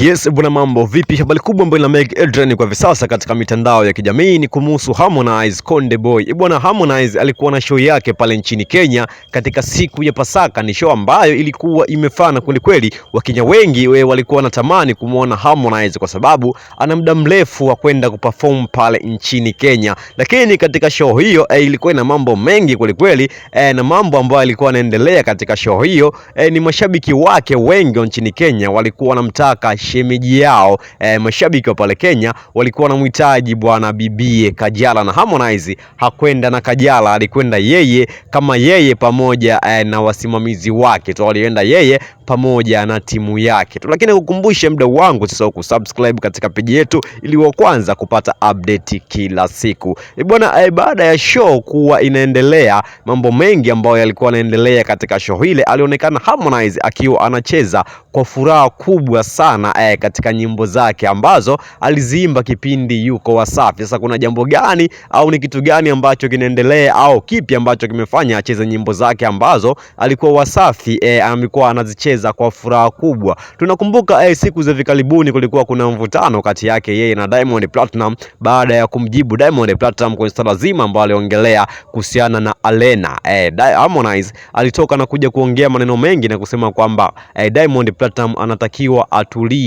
Yes bwana, mambo vipi? Habari kubwa ambayo ina make headline kwa sasa katika mitandao ya kijamii ni kumhusu Harmonize Konde Boy. Bwana, Harmonize alikuwa na show yake pale nchini Kenya katika siku ya Pasaka. Ni show ambayo ilikuwa imefana kweli kweli. Wakenya wengi walikuwa wanatamani kumuona Harmonize kwa sababu ana muda mrefu wa kwenda kuperform pale nchini Kenya. Lakini katika show hiyo ilikuwa ina mambo mengi kweli kweli, na mambo ambayo yalikuwa yanaendelea katika show hiyo ni mashabiki wake wengi nchini Kenya walikuwa wanamtaka shemeji yao. Mashabiki wa pale Kenya walikuwa wanamhitaji bwana bibie Kajala, na Harmonize hakwenda na Kajala, alikwenda yeye kama yeye pamoja na wasimamizi wake tu, walienda yeye pamoja na timu yake tu. Lakini kukumbushe mdau wangu, sasa kusubscribe katika page yetu ili wa kwanza kupata update kila siku. Bwana, baada ya show kuwa inaendelea, mambo mengi ambayo yalikuwa yanaendelea katika show ile, alionekana Harmonize akiwa anacheza kwa furaha kubwa sana katika nyimbo zake ambazo aliziimba kipindi yuko Wasafi. Sasa kuna jambo gani au ni kitu gani ambacho kinaendelea au kipi ambacho kimefanya acheze nyimbo zake ambazo alikuwa Wasafi amekuwa anazicheza kwa furaha kubwa? Tunakumbuka siku za karibuni kulikuwa kuna mvutano kati yake yeye na Diamond Platinum baada ya kumjibu Diamond Platinum kwa swala zima ambalo aliongelea kuhusiana na Alena. Harmonize alitoka na kuja kuongea maneno mengi na kusema kwamba Diamond Platinum anatakiwa atulie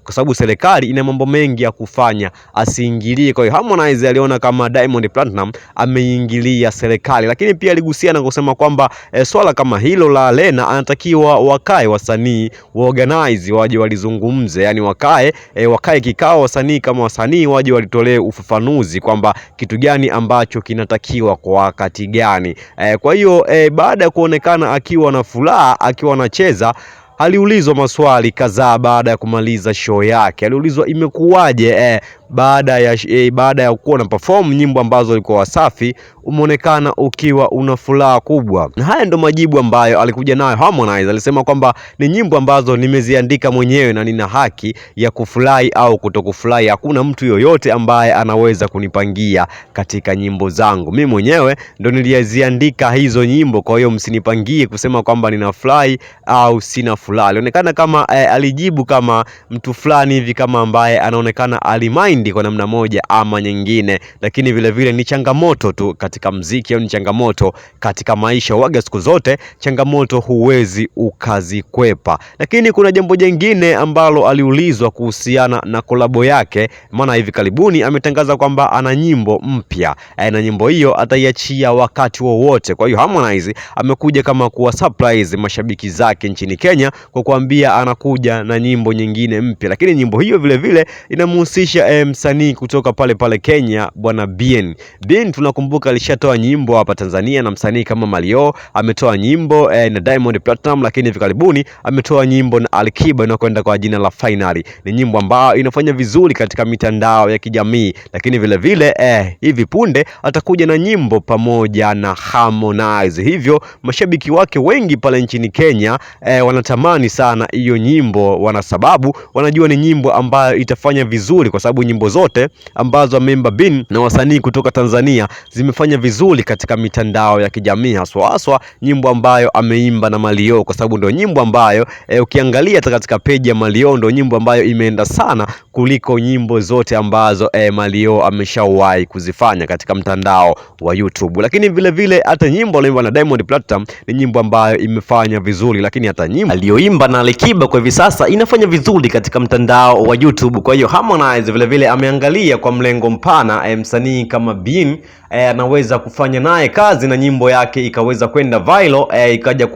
kwa sababu serikali ina mambo mengi ya kufanya, asiingilie. Kwa hiyo Harmonize aliona kama Diamond Platinum ameingilia serikali, lakini pia aligusia na kusema kwamba swala kama hilo la Alena anatakiwa wakae wasanii organize waje walizungumze, yani wakae kikao wasanii kama wasanii waje walitolee ufafanuzi kwamba kitu gani ambacho kinatakiwa kwa wakati gani. Kwa hiyo baada ya kuonekana akiwa na furaha akiwa anacheza, aliulizwa maswali kadhaa baada ya kumaliza show yake. Aliulizwa imekuwaje baada ya kuwa na perform nyimbo ambazo zilikuwa Wasafi umeonekana ukiwa una furaha kubwa. Na haya ndo majibu ambayo alikuja nayo Harmonize. Alisema kwamba ni nyimbo ambazo nimeziandika mwenyewe na nina haki ya kufurahi au kutokufurahi. Hakuna mtu yoyote ambaye anaweza kunipangia katika nyimbo zangu. Mimi mwenyewe ndo niliziandika hizo nyimbo, kwa hiyo msinipangie kusema kwamba ninafurahi au sina furaha. Alionekana kama alijibu kama mtu fulani hivi, kama ambaye anaonekana alimind kwa namna moja ama nyingine, lakini vile vile ni changamoto tu katika muziki au ni changamoto katika maisha. Waga siku zote changamoto huwezi ukazikwepa. Lakini kuna jambo jingine ambalo aliulizwa kuhusiana na kolabo yake, maana hivi karibuni ametangaza kwamba ana nyimbo mpya na nyimbo hiyo ataiachia wakati wowote. Kwa hiyo Harmonize amekuja kama kuwa surprise mashabiki zake nchini Kenya kwa kuambia anakuja na nyimbo nyingine mpya, lakini nyimbo hiyo vile vile inamhusisha msanii kutoka pale Kenya bwana Bien. Bien tunakumbuka alishatoa nyimbo hapa Tanzania na msanii kama Mario, ametoa nyimbo na Diamond Platinum, lakini hivi karibuni ametoa nyimbo na Alikiba inakwenda kwa jina la Finally. Ni nyimbo ambayo inafanya vizuri katika mitandao ya kijamii, lakini vile vile hivi punde atakuja na nyimbo pamoja na Harmonize. Hivyo mashabiki wake wengi pale nchini Kenya wanatamani sana hiyo nyimbo, wana sababu wanajua ni nyimbo ambayo itafanya vizuri, kwa sababu nyimbo zote ambazo amemba Bin na wasanii kutoka Tanzania zimefanya vizuri katika mitandao ya kijamii, haswa nyimbo ambayo ameimba na Mario, kwa sababu ndio nyimbo ambayo ukiangalia katika page ya Mario ndio nyimbo ambayo imeenda sana kuliko nyimbo zote ambazo Mario ameshawahi kuzifanya katika mtandao wa YouTube. Lakini vile vile hata nyimbo aliyoimba na Diamond Platinum ni nyimbo ambayo imefanya vizuri, lakini hata nyimbo aliyoimba na Alikiba kwa hivi sasa inafanya vizuri katika mtandao wa YouTube. Kwa hiyo Harmonize vile vile ameangalia kwa mlengo mpana msanii kama Bin anaweza kufanya naye kazi na nyimbo yake ikaweza kwenda viral, ikaja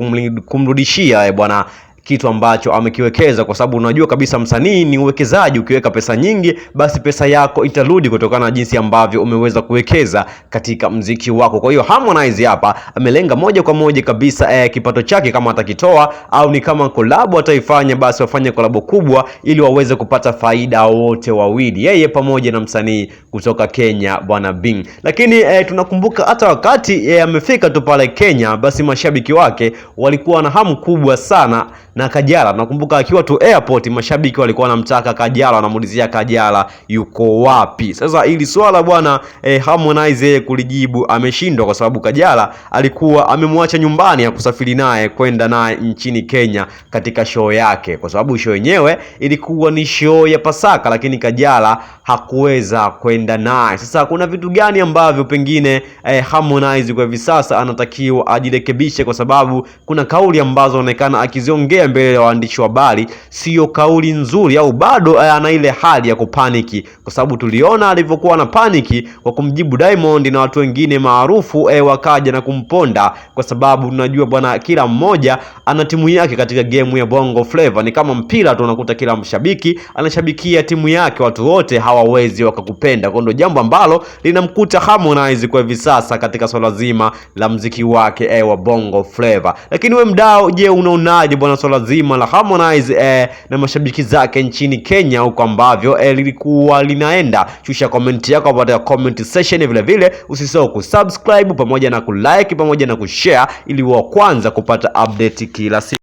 kumrudishia bwana kitu ambacho amekiwekeza, kwa sababu unajua kabisa msanii ni uwekezaji. Ukiweka pesa nyingi, basi pesa yako itarudi kutokana na jinsi ambavyo umeweza kuwekeza katika mziki wako. Kwa hiyo Harmonize hapa amelenga moja kwa moja kabisa kipato chake kama atakitoa au ni kama collab ataifanya, basi wafanye collab kubwa ili waweze kupata faida wote wawili, yeye pamoja na msanii kutoka Kenya bwana Bing. Lakini tunakumbuka hata wakati amefika tu pale Kenya, basi mashabiki wake walikuwa na hamu kubwa sana na Kajala. Nakumbuka akiwa tu airport mashabiki walikuwa wanamtaka Kajala, wanamuulizia Kajala yuko wapi. Sasa ili swala bwana Harmonize kulijibu ameshindwa, kwa sababu Kajala alikuwa amemwacha nyumbani ya kusafiri naye kwenda naye nchini Kenya katika show yake, kwa sababu show yenyewe ilikuwa ni show ya Pasaka, lakini Kajala hakuweza kwenda naye. Sasa kuna vitu gani ambavyo pengine Harmonize kwa hivi sasa anatakiwa ajirekebishe, kwa sababu kuna kauli ambazo anaonekana akiziongea mbele ya waandishi wa habari sio kauli nzuri, au bado ana ile hali ya kupaniki, kwa sababu tuliona alivyokuwa na paniki kwa kumjibu Diamond na watu wengine maarufu wakaja na kumponda, kwa sababu tunajua bwana kila mmoja ana timu yake katika game ya Bongo Flava. Ni kama mpira tu, unakuta kila mshabiki anashabikia timu yake, watu wote hawawezi wakakupenda. Kwa ndio jambo ambalo linamkuta Harmonize kwa hivi sasa katika swala zima la muziki wake wa Bongo Flava. Lakini wewe mdau, je, unaonaje bwana swala zima la Harmonize na mashabiki zake nchini Kenya huko ambavyo lilikuwa linaenda? Shusha comment yako hapo katika comment section. Vile vile usisahau kusubscribe pamoja na kulike pamoja na kushare ili wa kwanza kupata update kila siku.